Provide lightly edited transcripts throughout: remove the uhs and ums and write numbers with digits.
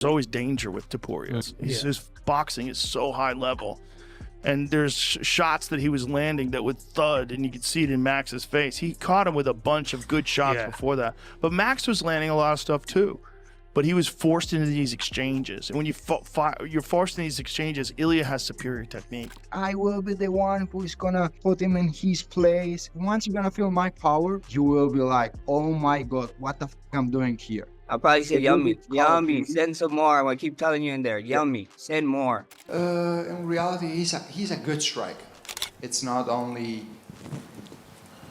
There's always danger with Topuria. His boxing is so high level. And there's shots that he was landing that would thud, and you could see it in Max's face. He caught him with a bunch of good shots before that. But Max was landing a lot of stuff too. But he was forced into these exchanges. And when you're forced into these exchanges, Ilya has superior technique. I will be the one who is going to put him in his place. Once you're going to feel my power, you will be like, oh my God, what the f I'm doing here? I'll probably say yummy, yummy, send some more. I keep telling you in there, yummy, send more. In reality, he's a good striker. It's not only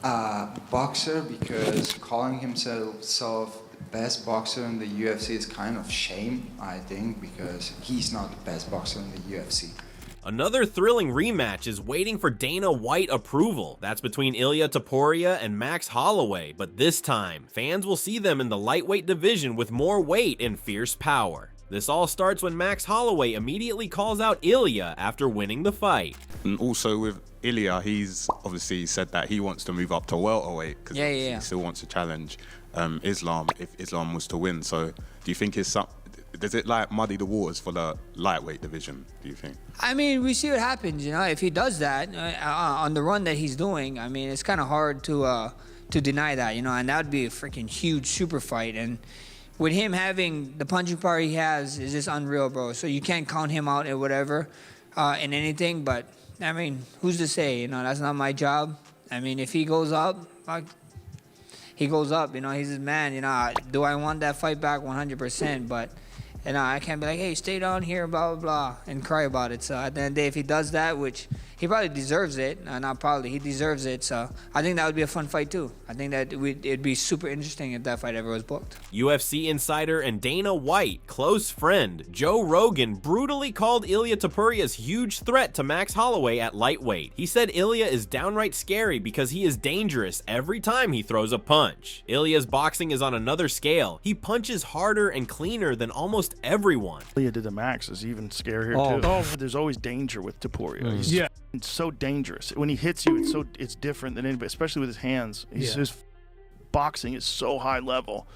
a boxer, because calling himself the best boxer in the UFC is kind of shame, I think, because he's not the best boxer in the UFC. Another thrilling rematch is waiting for Dana White approval. That's between Ilia Topuria and Max Holloway, but this time, fans will see them in the lightweight division with more weight and fierce power. This all starts when Max Holloway immediately calls out Ilia after winning the fight. And also with Ilia, he's obviously said that he wants to move up to welterweight because he still wants to challenge Islam if Islam was to win. So do you think does it like muddy the waters for the lightweight division, do you think? I mean, we see what happens, you know, if he does that on the run that he's doing. I mean, it's kind of hard to deny that, you know, and that would be a freaking huge super fight. And with him having the punching power he has, is just unreal, bro. So you can't count him out in whatever, in anything. But I mean, who's to say? You know, that's not my job. I mean, if he goes up, he goes up. You know, he's his man. You know, do I want that fight back? 100%. But you know, I can't be like, hey, stay down here, blah, blah, blah, and cry about it. So at the end of the day, if he does that, which he probably deserves it, not probably, he deserves it. So I think that would be a fun fight too. I think that it'd be super interesting if that fight ever was booked. UFC insider and Dana White close friend Joe Rogan brutally called Ilia Topuria's huge threat to Max Holloway at lightweight. He said Ilia is downright scary because he is dangerous every time he throws a punch. Ilia's boxing is on another scale. He punches harder and cleaner than almost everyone. Ilya did the Max is even scarier too. There's always danger with Topuria. He's so dangerous. When he hits you, it's different than anybody, especially with his hands. His boxing is so high level.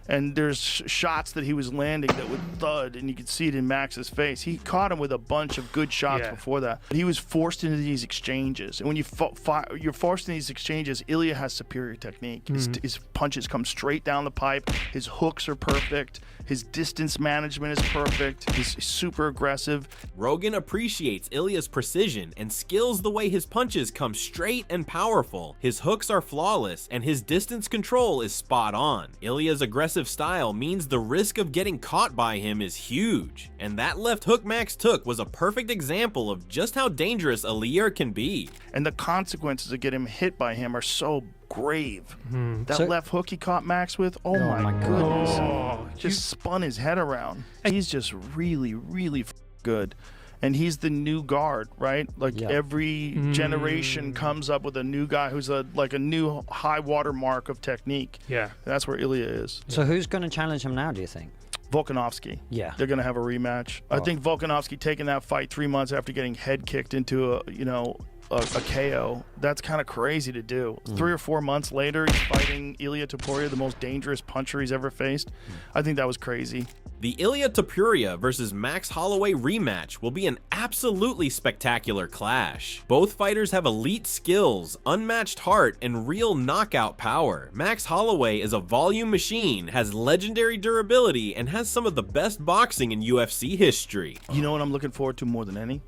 And there's shots that he was landing that would thud, and you could see it in Max's face. He caught him with a bunch of good shots before that. But he was forced into these exchanges. And when you're forced into these exchanges, Ilya has superior technique. His punches come straight down the pipe. His hooks are perfect. His distance management is perfect. He's super aggressive. Rogan appreciates Ilya's precision and skills the way his punches come straight and powerful. His hooks are flawless, and his distance control is spot on. Ilya's aggressive style means the risk of getting caught by him is huge, and that left hook Max took was a perfect example of just how dangerous a Lier can be. And the consequences of getting hit by him are so grave. That left hook he caught Max with, oh my goodness. Just spun his head around. He's just really, really good. And he's the new guard, right? Like every generation comes up with a new guy who's like a new high water mark of technique. Yeah. That's where Ilya is. So who's going to challenge him now, do you think? Volkanovski. Yeah. They're going to have a rematch. I think Volkanovski taking that fight 3 months after getting head kicked into a KO, that's kind of crazy to do. 3 or 4 months later, he's fighting Ilia Topuria, the most dangerous puncher he's ever faced. I think that was crazy. The Ilia Topuria versus Max Holloway rematch will be an absolutely spectacular clash. Both fighters have elite skills, unmatched heart, and real knockout power. Max Holloway is a volume machine, has legendary durability, and has some of the best boxing in UFC history. You know what I'm looking forward to more than any?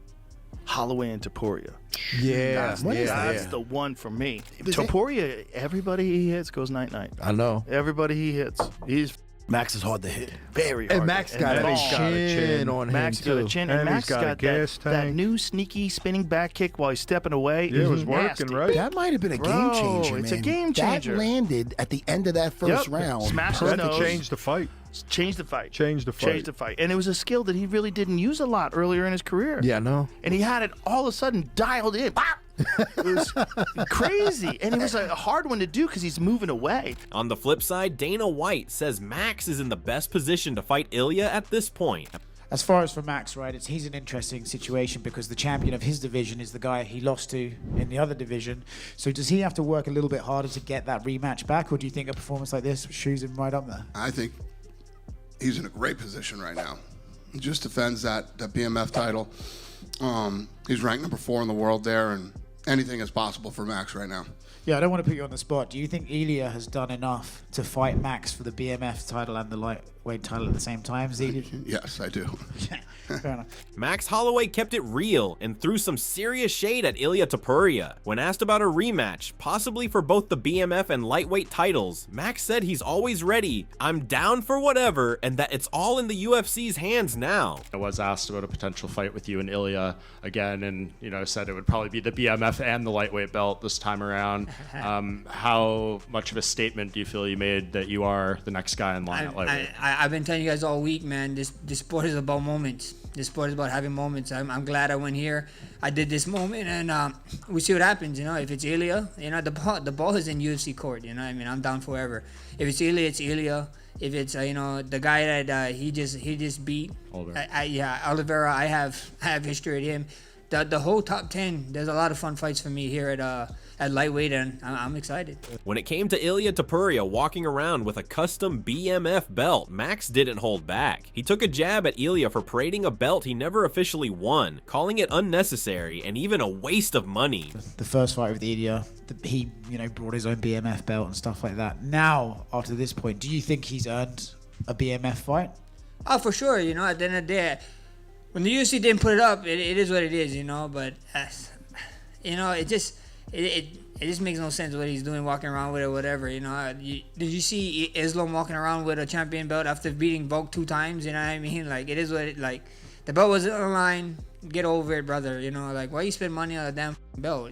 Holloway and Topuria. That's the one for me. Topuria, everybody he hits goes night-night. I know. Everybody he hits, Max is hard to hit. Very hard. And Max got a chin on him. Max got a chin. And Max got that new sneaky spinning back kick while he's stepping away. Yeah, it was working, right? That might have been a game changer, man. It's a game changer. That landed at the end of that first round. Smashed his nose. To change the fight. Change the fight. Change the fight. Change the fight. And it was a skill that he really didn't use a lot earlier in his career. Yeah, no. And he had it all of a sudden dialed in. It was crazy. And it was a hard one to do because he's moving away. On the flip side, Dana White says Max is in the best position to fight Ilya at this point. As far as for Max, right, he's an interesting situation because the champion of his division is the guy he lost to in the other division. So does he have to work a little bit harder to get that rematch back, or do you think a performance like this shoes him right up there? I think he's in a great position right now. He just defends that BMF title. He's ranked number 4 in the world there, and anything is possible for Max right now. Yeah, I don't want to put you on the spot. Do you think Ilya has done enough to fight Max for the BMF title and the lightweight title at the same time? Yes, I do. Fair enough. Max Holloway kept it real and threw some serious shade at Ilia Topuria. When asked about a rematch, possibly for both the BMF and lightweight titles, Max said he's always ready, I'm down for whatever, and that it's all in the UFC's hands now. I was asked about a potential fight with you and Ilya again, and said it would probably be the BMF and the lightweight belt this time around. How much of a statement do you feel you made that you are the next guy in line at lightweight? I've been telling you guys all week, man, this sport is about moments. This sport is about having moments. I'm glad I went here. I did this moment, and we see what happens. If it's Ilya, the ball is in UFC court. I'm down forever. If it's Ilya, it's Ilya. If it's the guy that he just beat, Oliveira. I have history with him. The whole top 10. There's a lot of fun fights for me here at lightweight, and I'm excited. When it came to Ilia Topuria walking around with a custom BMF belt, Max didn't hold back. He took a jab at Ilia for parading a belt he never officially won, calling it unnecessary and even a waste of money. The first fight with Ilya, he brought his own BMF belt and stuff like that. Now, after this point, do you think he's earned a BMF fight? Oh, for sure. At the end of the day, when the UFC didn't put it up, it is what it is. But it just makes no sense what he's doing, walking around with it or whatever. Did you see Islam walking around with a champion belt after beating Volk 2 times? You know what I mean? Like, it is what the belt wasn't on the line. Get over it, brother. Why you spend money on a damn belt?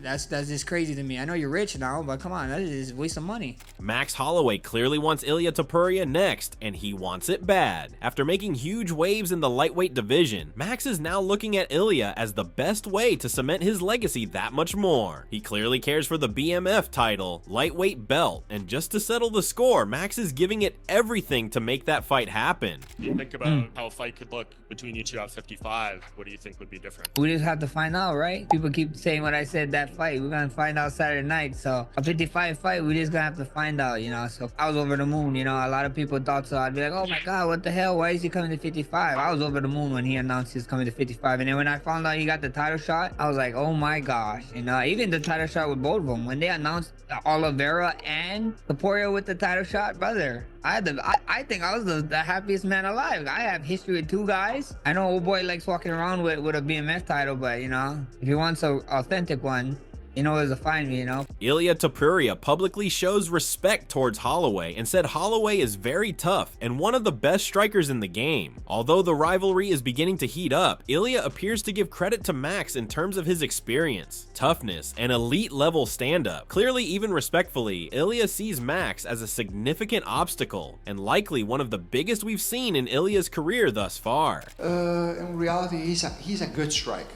That's just crazy to me. I know you're rich now, but come on, that is a waste of money. Max Holloway clearly wants Ilia Topuria next, and he wants it bad. After making huge waves in the lightweight division, Max is now looking at Ilia as the best way to cement his legacy that much more. He clearly cares for the BMF title, lightweight belt, and just to settle the score, Max is giving it everything to make that fight happen. You think about how a fight could look between you two at 55. What do you think would be different? We just have to find out, right? People keep saying what I said that fight. We're gonna find out Saturday night. So a 55 fight, we just gonna have to find out, So I was over the moon, A lot of people thought so. I'd be like, oh my God, what the hell? Why is he coming to 55? I was over the moon when he announced he's coming to 55. And then when I found out he got the title shot, I was like, oh my gosh. Even the title shot with both of them. When they announced Oliveira and Topuria with the title shot, brother, I think I was the happiest man alive. I have history with 2 guys. I know old boy likes walking around with a BMF title, but if he wants an authentic one, where to find me, Ilia Topuria publicly shows respect towards Holloway and said Holloway is very tough and one of the best strikers in the game. Although the rivalry is beginning to heat up, Ilia appears to give credit to Max in terms of his experience, toughness, and elite level stand-up. Clearly, even respectfully, Ilia sees Max as a significant obstacle and likely one of the biggest we've seen in Ilia's career thus far. In reality, he's a good striker.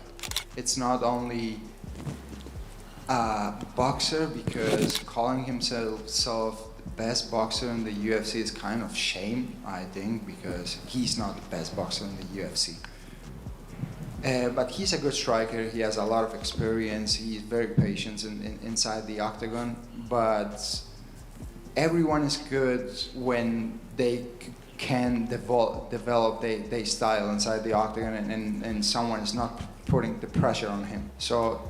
It's not only boxer, because calling himself the best boxer in the UFC is kind of shame, I think, because he's not the best boxer in the UFC. But he's a good striker. He has a lot of experience. He's very patient inside the octagon. But everyone is good when they can develop their style inside the octagon, and someone is not putting the pressure on him. So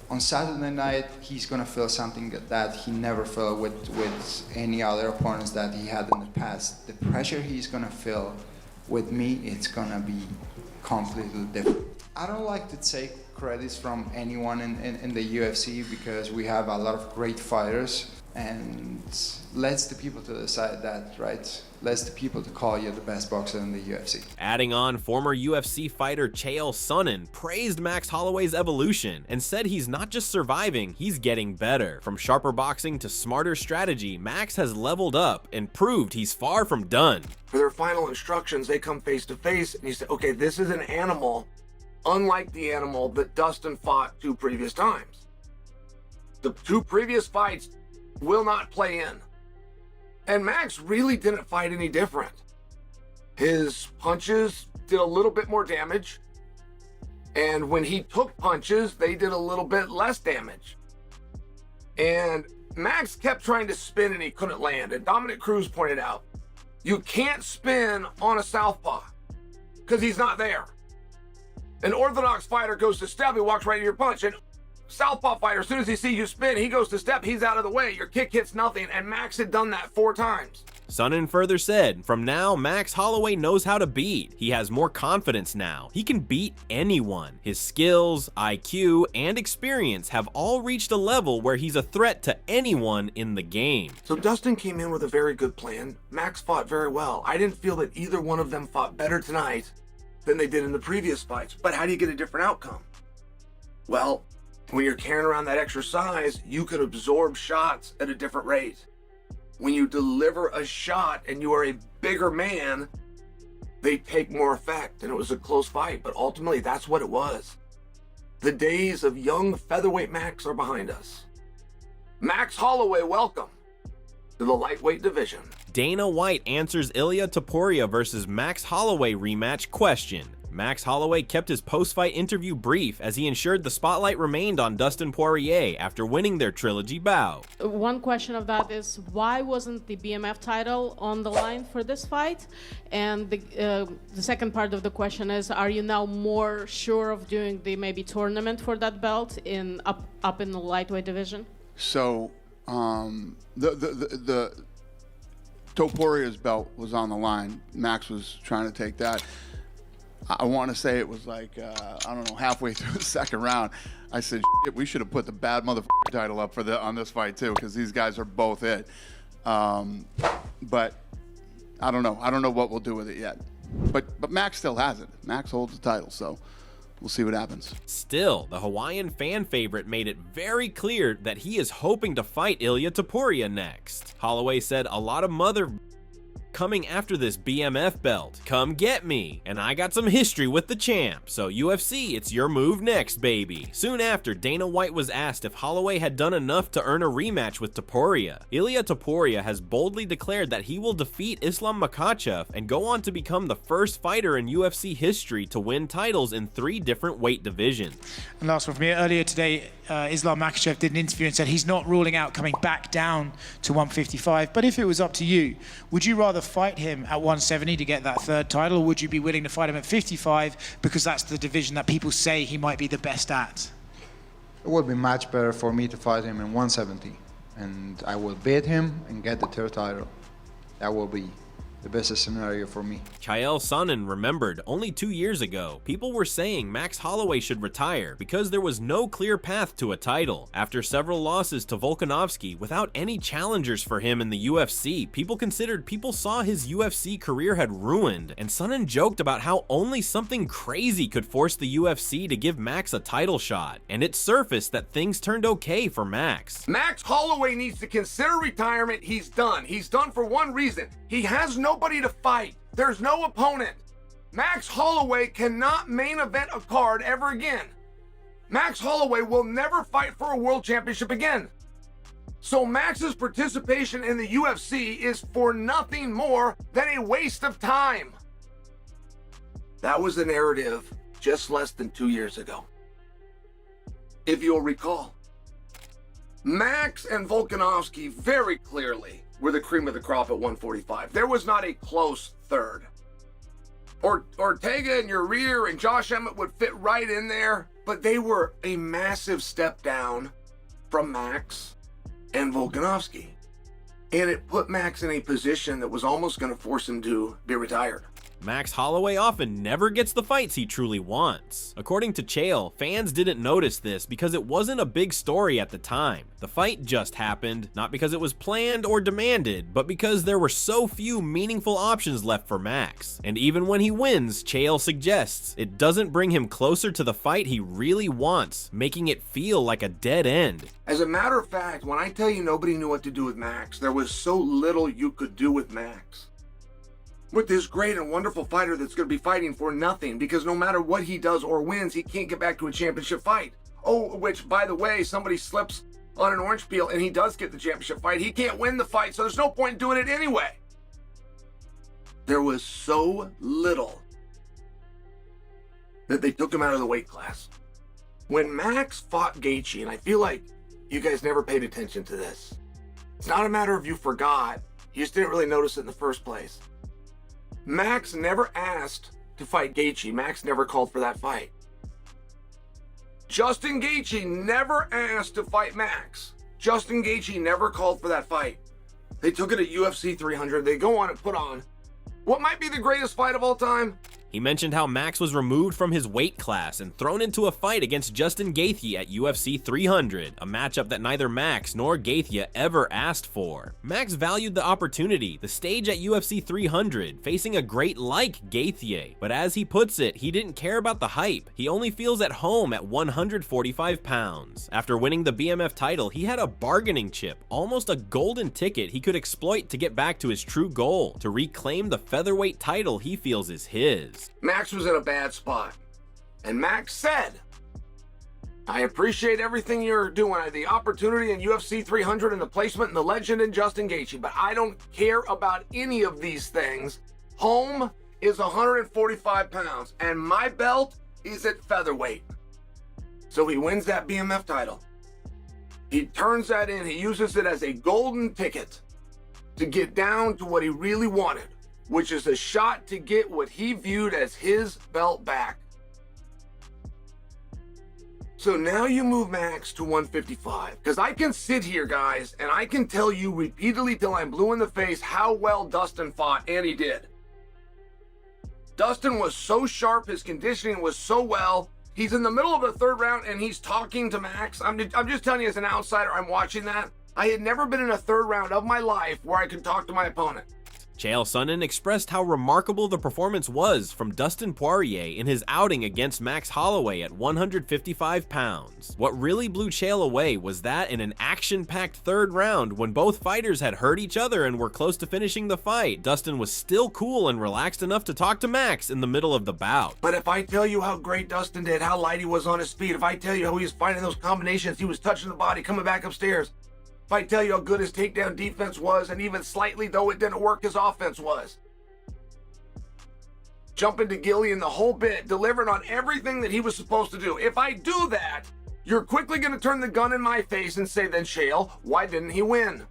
on Saturday night, he's gonna feel something that he never felt with any other opponents that he had in the past. The pressure he's gonna feel with me, it's gonna be completely different. I don't like to take credits from anyone in the UFC because we have a lot of great fighters, and let's the people to decide that, right? Let's the people to call you the best boxer in the UFC. Adding on, former UFC fighter Chael Sonnen praised Max Holloway's evolution and said he's not just surviving, he's getting better. From sharper boxing to smarter strategy, Max has leveled up and proved he's far from done. For their final instructions, they come face to face and you say, okay, this is an animal unlike the animal that Dustin fought 2 previous times. The 2 previous fights will not play in. And Max really didn't fight any different. His punches did a little bit more damage. And when he took punches, they did a little bit less damage. And Max kept trying to spin and he couldn't land. And Dominic Cruz pointed out, you can't spin on a southpaw. because he's not there. An orthodox fighter goes to step, he walks right into your punch. And southpaw fighter, as soon as he sees you spin, he goes to step, he's out of the way. Your kick hits nothing, and Max had done that 4 times. Sonnen further said, from now, Max Holloway knows how to beat. He has more confidence now. He can beat anyone. His skills, IQ, and experience have all reached a level where he's a threat to anyone in the game. So Dustin came in with a very good plan. Max fought very well. I didn't feel that either one of them fought better tonight than they did in the previous fights. But how do you get a different outcome? Well, when you're carrying around that extra size, you can absorb shots at a different rate. When you deliver a shot and you are a bigger man, they take more effect. And it was a close fight, but ultimately that's what it was. The days of young featherweight Max are behind us. Max Holloway, welcome to the lightweight division. Dana White answers Ilia Topuria versus Max Holloway rematch question. Max Holloway kept his post-fight interview brief as he ensured the spotlight remained on Dustin Poirier after winning their trilogy bout. One question of that is, why wasn't the BMF title on the line for this fight? And the second part of the question is, are you now more sure of doing the maybe tournament for that belt in up in the lightweight division? So the Topuria's belt was on the line. Max was trying to take that. I want to say it was like, I don't know, halfway through the second round. I said, shit, we should have put the bad motherfucker title up on this fight too, because these guys are both it. But I don't know. I don't know what we'll do with it yet. But Max still has it. Max holds the title, so we'll see what happens. Still, the Hawaiian fan favorite made it very clear that he is hoping to fight Ilia Topuria next. Holloway said, a lot of mother coming after this BMF belt. Come get me. And I got some history with the champ. So UFC, it's your move next, baby. Soon after, Dana White was asked if Holloway had done enough to earn a rematch with Topuria. Ilia Topuria has boldly declared that he will defeat Islam Makhachev and go on to become the first fighter in UFC history to win titles in 3 different weight divisions. And last one from me. Earlier today, Islam Makhachev did an interview and said he's not ruling out coming back down to 155. But if it was up to you, would you rather fight him at 170 to get that 3rd title, or would you be willing to fight him at 55 because that's the division that people say he might be the best at? It would be much better for me to fight him in 170, and I will beat him and get the 3rd title. That will be the best scenario for me. Chael Sonnen remembered only 2 years ago, people were saying Max Holloway should retire because there was no clear path to a title. After several losses to Volkanovski without any challengers for him in the UFC, people saw his UFC career had ruined, and Sonnen joked about how only something crazy could force the UFC to give Max a title shot, and it surfaced that things turned okay for Max. Max Holloway needs to consider retirement. He's done. He's done for one reason. He has nobody to fight. There's no opponent. Max Holloway cannot main event a card ever again. Max Holloway will never fight for a world championship again. So Max's participation in the UFC is for nothing more than a waste of time. That was the narrative just less than 2 years ago. If you'll recall, Max and Volkanovski very clearly were the cream of the crop at 145. There was not a close third. Ortega and Uribe and Josh Emmett would fit right in there, but they were a massive step down from Max and Volkanovski. And it put Max in a position that was almost going to force him to be retired. Max Holloway often never gets the fights he truly wants. According to Chael, fans didn't notice this because it wasn't a big story at the time. The fight just happened, not because it was planned or demanded, but because there were so few meaningful options left for Max. And even when he wins, Chael suggests it doesn't bring him closer to the fight he really wants, making it feel like a dead end. As a matter of fact, when I tell you nobody knew what to do with Max, there was so little you could do with Max. With this great and wonderful fighter that's going to be fighting for nothing, because no matter what he does or wins, he can't get back to a championship fight. Oh, which, by the way, somebody slips on an orange peel and he does get the championship fight. He can't win the fight, so there's no point in doing it anyway. There was so little that they took him out of the weight class. When Max fought Gaethje, and I feel like you guys never paid attention to this. It's not a matter of you forgot. You just didn't really notice it in the first place. Max never asked to fight Gaethje. Max never called for that fight. Justin Gaethje never asked to fight Max. Justin Gaethje never called for that fight. They took it at UFC 300. They go on and put on what might be the greatest fight of all time. He mentioned how Max was removed from his weight class and thrown into a fight against Justin Gaethje at UFC 300, a matchup that neither Max nor Gaethje ever asked for. Max valued the opportunity, the stage at UFC 300, facing a great like Gaethje, but as he puts it, he didn't care about the hype. He only feels at home at 145 pounds. After winning the BMF title, he had a bargaining chip, almost a golden ticket he could exploit to get back to his true goal, to reclaim the featherweight title he feels is his. Max was in a bad spot. And Max said, I appreciate everything you're doing, the opportunity in UFC 300 and the placement and the legend in Justin Gaethje, but I don't care about any of these things. Home is 145 pounds, and my belt is at featherweight. So he wins that BMF title. He turns that in, he uses it as a golden ticket to get down to what he really wanted, which is a shot to get what he viewed as his belt back. So now you move Max to 155, because I can sit here, guys, and I can tell you repeatedly till I'm blue in the face how well Dustin fought, and he did. Dustin was so sharp, his conditioning was so well. He's in the middle of the third round, and he's talking to Max. I'm just telling you as an outsider, I'm watching that. I had never been in a third round of my life where I could talk to my opponent. Chael Sonnen expressed how remarkable the performance was from Dustin Poirier in his outing against Max Holloway at 155 pounds. What really blew Chael away was that in an action-packed third round, when both fighters had hurt each other and were close to finishing the fight, Dustin was still cool and relaxed enough to talk to Max in the middle of the bout. But if I tell you how great Dustin did, how light he was on his feet, if I tell you how he was finding those combinations, he was touching the body, coming back upstairs, if I tell you how good his takedown defense was, and even slightly, though it didn't work, his offense was. Jumping to Gillian the whole bit, delivering on everything that he was supposed to do. If I do that, you're quickly going to turn the gun in my face and say, then Chael, why didn't he win?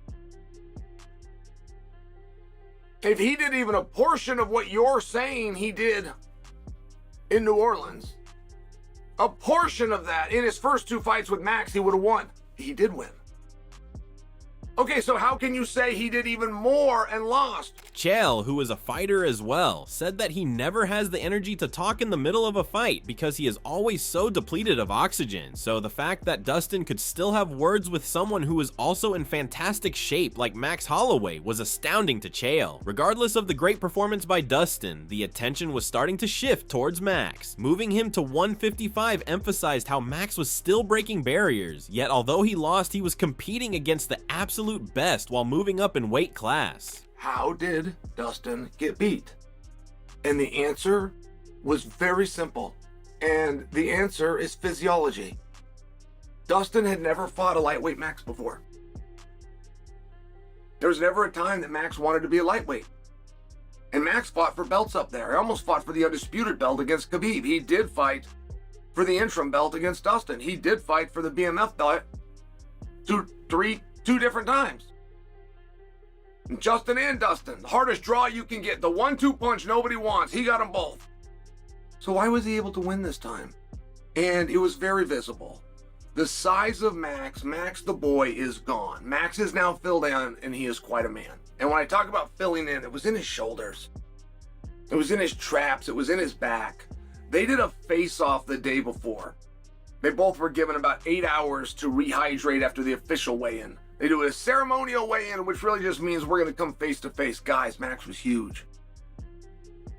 If he did even a portion of what you're saying he did in New Orleans, a portion of that in his first two fights with Max, he would have won. He did win. Okay, so how can you say he did even more and lost? Chael, who is a fighter as well, said that he never has the energy to talk in the middle of a fight because he is always so depleted of oxygen. So the fact that Dustin could still have words with someone who is also in fantastic shape like Max Holloway was astounding to Chael. Regardless of the great performance by Dustin, the attention was starting to shift towards Max. Moving him to 155 emphasized how Max was still breaking barriers, yet although he lost, he was competing against the absolute best while moving up in weight class. How did Dustin get beat? And the answer was very simple. And the answer is physiology. Dustin had never fought a lightweight Max before. There was never a time that Max wanted to be a lightweight. And Max fought for belts up there. He almost fought for the undisputed belt against Khabib. He did fight for the interim belt against Dustin. He did fight for the BMF belt two different times. Justin and Dustin, the hardest draw you can get, the 1-2 punch nobody wants, he got them both. So why was he able to win this time? And it was very visible. The size of Max, Max the boy is gone. Max is now filled in and he is quite a man. And when I talk about filling in, it was in his shoulders. It was in his traps, it was in his back. They did a face-off the day before. They both were given about 8 hours to rehydrate after the official weigh-in. They do a ceremonial weigh-in, which really just means we're going to come face-to-face. Guys, Max was huge.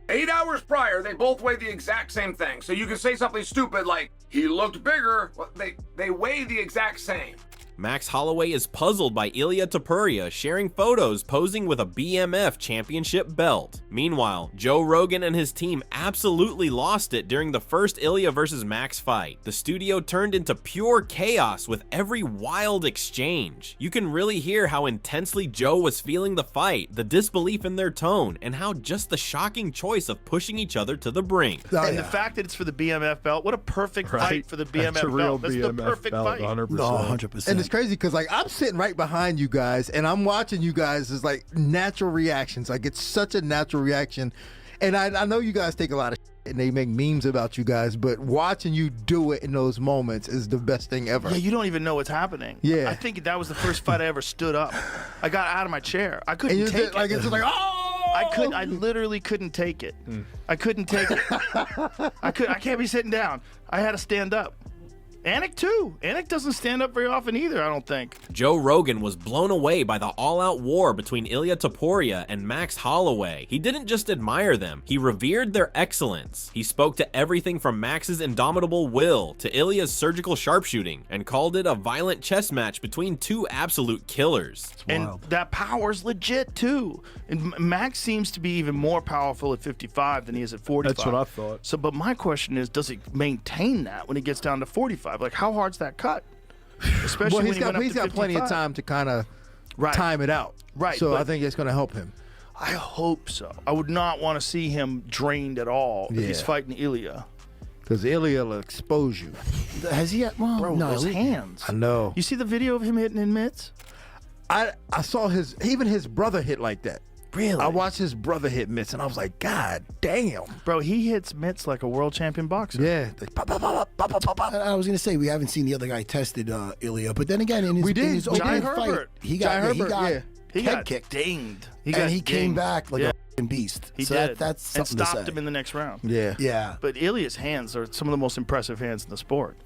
8 hours prior, they both weighed the exact same thing. So you can say something stupid like, he looked bigger. Well, they weigh the exact same. Max Holloway is puzzled by Ilia Topuria sharing photos posing with a BMF championship belt. Meanwhile, Joe Rogan and his team absolutely lost it during the first Ilia versus Max fight. The studio turned into pure chaos with every wild exchange. You can really hear how intensely Joe was feeling the fight, the disbelief in their tone, and how just the shocking choice of pushing each other to the brink. And the fact that it's for the BMF belt, what a perfect fight for the BMF That's a real belt. That's BMF the perfect belt, fight. 100%. No, 100%. And it's crazy because like I'm sitting right behind you guys and I'm watching you guys as like natural reactions. Like it's such a natural reaction. And I know you guys take a lot of and they make memes about you guys, but watching you do it in those moments is the best thing ever. Yeah, you don't even know what's happening. Yeah. I think that was the first fight I ever stood up. I got out of my chair. I couldn't And take it. like, it's just like, oh! I literally couldn't take it. I couldn't take it. I can't be sitting down. I had to stand up. Anik too. Anik doesn't stand up very often either, I don't think. Joe Rogan was blown away by the all-out war between Ilia Topuria and Max Holloway. He didn't just admire them, he revered their excellence. He spoke to everything from Max's indomitable will to Ilia's surgical sharpshooting and called it a violent chess match between two absolute killers. And that power's legit too. And Max seems to be even more powerful at 55 than he is at 45. That's what I thought. So, but my question is, does he maintain that when he gets down to 45? Like, how hard's that cut? Especially Well, when he's got plenty of time to kind of time it out. Right. So but I think it's going to help him. I hope so. I would not want to see him drained at all if he's fighting Ilia. Because Ilia will expose you. Has he yet? Well, Bro, no. those hands. I know. You see the video of him hitting in mitts? I saw even his brother hit like that. Really? I watched his brother hit mitts, and I was like, God damn. Bro, he hits mitts like a world champion boxer. Yeah. I was gonna say we haven't seen the other guy tested Ilya, but then again in his, We did. in his opening Jai fight, Herbert. he Jai got Herbert, He head got kicked, dinged. and he came dinged. back like Yeah. a f***ing beast. He so did. that's something and stopped to say. him in the next round. Yeah. Yeah. But Ilya's hands are some of the most impressive hands in the sport.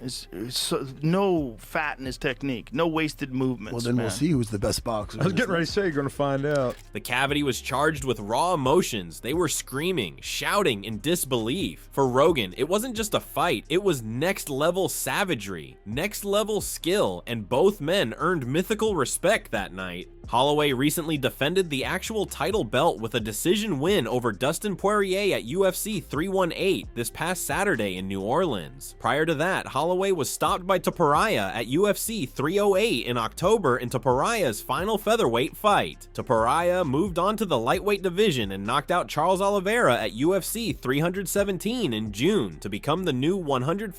No fat in his technique, no wasted movements. Well, then man. we'll see who's the best boxer. I was getting ready to say you're going to find out. The cavity was charged with raw emotions. They were screaming, shouting in disbelief. For Rogan, it wasn't just a fight, it was next level savagery, next level skill, and both men earned mythical respect that night. Holloway recently defended the actual title belt with a decision win over Dustin Poirier at UFC 318 this past Saturday in New Orleans. Prior to that, Holloway was stopped by Topuria at UFC 308 in October in Topuria's final featherweight fight. Topuria moved on to the lightweight division and knocked out Charles Oliveira at UFC 317 in June to become the new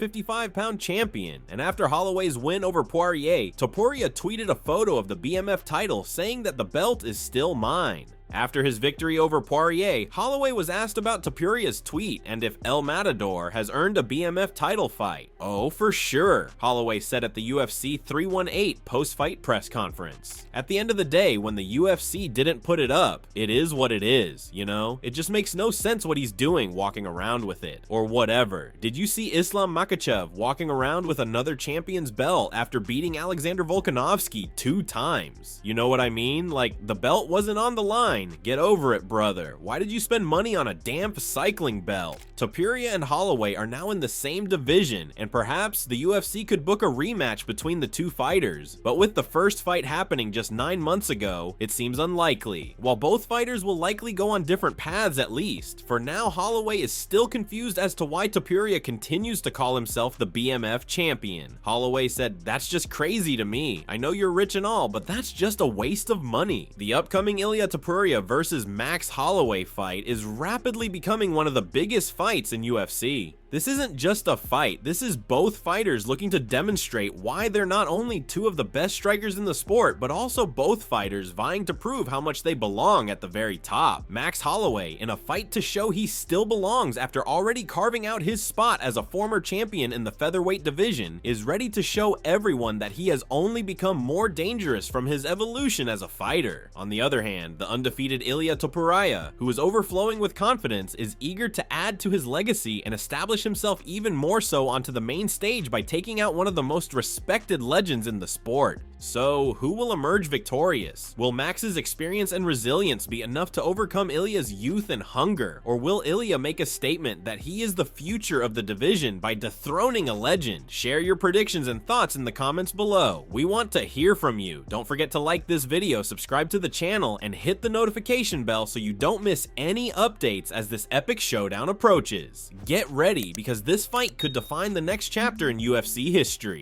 155-pound champion. And after Holloway's win over Poirier, Topuria tweeted a photo of the BMF title saying that the belt is still mine. After his victory over Poirier, Holloway was asked about Topuria's tweet and if El Matador has earned a BMF title fight. Oh, for sure, Holloway said at the UFC 318 post-fight press conference. At the end of the day, when the UFC didn't put it up, it is what it is, you know? It just makes no sense what he's doing walking around with it, or whatever. Did you see Islam Makhachev walking around with another champion's belt after beating Alexander Volkanovski 2 times? You know what I mean? Like, the belt wasn't on the line. Get over it, brother. Why did you spend money on a damn cycling belt? Topuria and Holloway are now in the same division, and perhaps the UFC could book a rematch between the two fighters. But with the first fight happening just 9 months ago, it seems unlikely. While both fighters will likely go on different paths at least, for now Holloway is still confused as to why Topuria continues to call himself the BMF champion. Holloway said, "That's just crazy to me. I know you're rich and all, but that's just a waste of money." The upcoming Ilia Topuria versus Max Holloway fight is rapidly becoming one of the biggest fights in UFC. This isn't just a fight, this is both fighters looking to demonstrate why they're not only two of the best strikers in the sport, but also both fighters vying to prove how much they belong at the very top. Max Holloway, in a fight to show he still belongs after already carving out his spot as a former champion in the featherweight division, is ready to show everyone that he has only become more dangerous from his evolution as a fighter. On the other hand, the undefeated Ilia Topuria, who is overflowing with confidence, is eager to add to his legacy and establish himself even more so onto the main stage by taking out one of the most respected legends in the sport. So, who will emerge victorious? Will Max's experience and resilience be enough to overcome Ilia's youth and hunger? Or will Ilia make a statement that he is the future of the division by dethroning a legend? Share your predictions and thoughts in the comments below. We want to hear from you. Don't forget to like this video, subscribe to the channel, and hit the notification bell so you don't miss any updates as this epic showdown approaches. Get ready, because this fight could define the next chapter in UFC history.